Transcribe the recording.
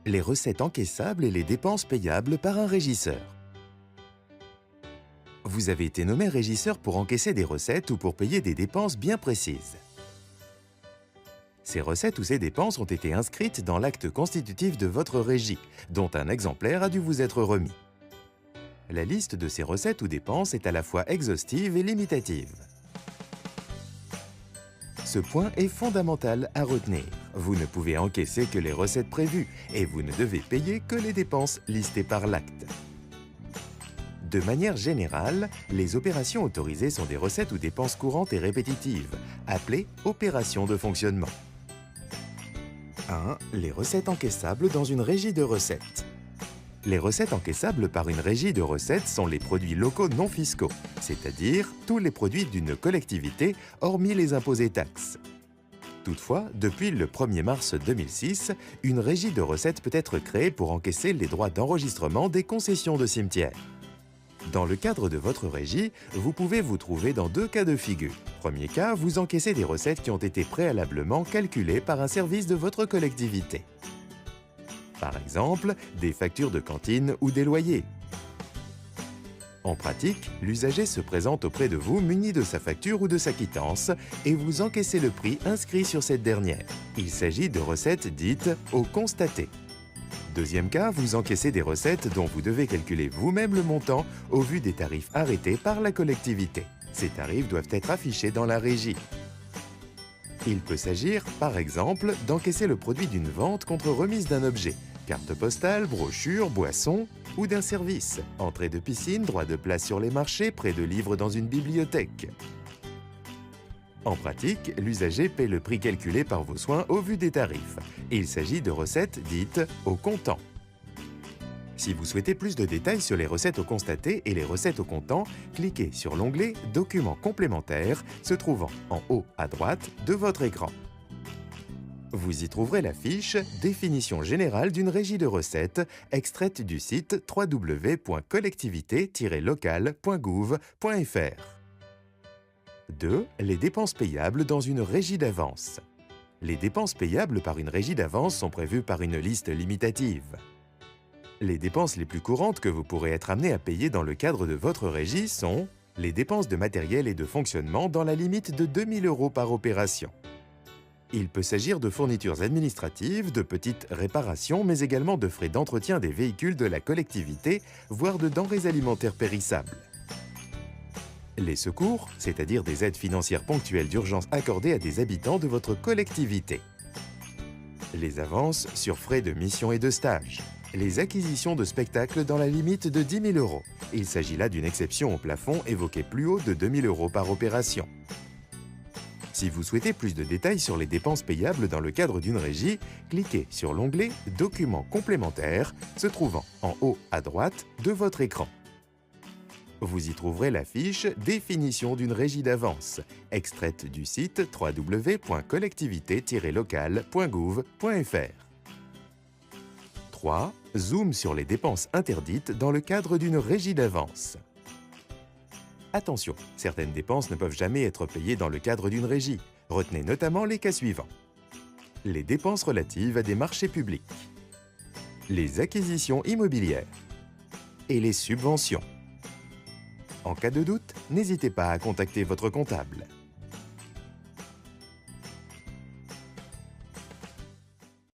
les recettes encaissables et les dépenses payables par un régisseur. Vous avez été nommé régisseur pour encaisser des recettes ou pour payer des dépenses bien précises. Ces recettes ou ces dépenses ont été inscrites dans l'acte constitutif de votre régie, dont un exemplaire a dû vous être remis. La liste de ces recettes ou dépenses est à la fois exhaustive et limitative. Ce point est fondamental à retenir. Vous ne pouvez encaisser que les recettes prévues et vous ne devez payer que les dépenses listées par l'acte. De manière générale, les opérations autorisées sont des recettes ou dépenses courantes et répétitives, appelées opérations de fonctionnement. 1. Les recettes encaissables dans une régie de recettes. Les recettes encaissables par une régie de recettes sont les produits locaux non fiscaux, c'est-à-dire tous les produits d'une collectivité, hormis les impôts et taxes. Toutefois, depuis le 1er mars 2006, une régie de recettes peut être créée pour encaisser les droits d'enregistrement des concessions de cimetières. Dans le cadre de votre régie, vous pouvez vous trouver dans deux cas de figure. Premier cas, vous encaissez des recettes qui ont été préalablement calculées par un service de votre collectivité. Par exemple, des factures de cantine ou des loyers. En pratique, l'usager se présente auprès de vous muni de sa facture ou de sa quittance et vous encaissez le prix inscrit sur cette dernière. Il s'agit de recettes dites au constaté. Deuxième cas, vous encaissez des recettes dont vous devez calculer vous-même le montant au vu des tarifs arrêtés par la collectivité. Ces tarifs doivent être affichés dans la régie. Il peut s'agir, par exemple, d'encaisser le produit d'une vente contre remise d'un objet, carte postale, brochure, boisson ou d'un service, entrée de piscine, droit de place sur les marchés, prêt de livres dans une bibliothèque. En pratique, l'usager paie le prix calculé par vos soins au vu des tarifs. Il s'agit de recettes dites au comptant. Si vous souhaitez plus de détails sur les recettes au constaté et les recettes au comptant, cliquez sur l'onglet « Documents complémentaires » se trouvant en haut à droite de votre écran. Vous y trouverez la fiche « Définition générale d'une régie de recettes » extraite du site www.collectivité-locale.gouv.fr. 2. Les dépenses payables dans une régie d'avance. Les dépenses payables par une régie d'avance sont prévues par une liste limitative. Les dépenses les plus courantes que vous pourrez être amené à payer dans le cadre de votre régie sont les dépenses de matériel et de fonctionnement dans la limite de 2 000 € par opération. Il peut s'agir de fournitures administratives, de petites réparations, mais également de frais d'entretien des véhicules de la collectivité, voire de denrées alimentaires périssables. Les secours, c'est-à-dire des aides financières ponctuelles d'urgence accordées à des habitants de votre collectivité. Les avances sur frais de mission et de stage. Les acquisitions de spectacles dans la limite de 10 000 €. Il s'agit là d'une exception au plafond évoqué plus haut de 2 000 € par opération. Si vous souhaitez plus de détails sur les dépenses payables dans le cadre d'une régie, cliquez sur l'onglet « Documents complémentaires » se trouvant en haut à droite de votre écran. Vous y trouverez la fiche « Définition d'une régie d'avance » extraite du site www.collectivité-locale.gouv.fr. 3. Zoom sur les dépenses interdites dans le cadre d'une régie d'avance. Attention, certaines dépenses ne peuvent jamais être payées dans le cadre d'une régie. Retenez notamment les cas suivants. Les dépenses relatives à des marchés publics, les acquisitions immobilières et les subventions. En cas de doute, n'hésitez pas à contacter votre comptable.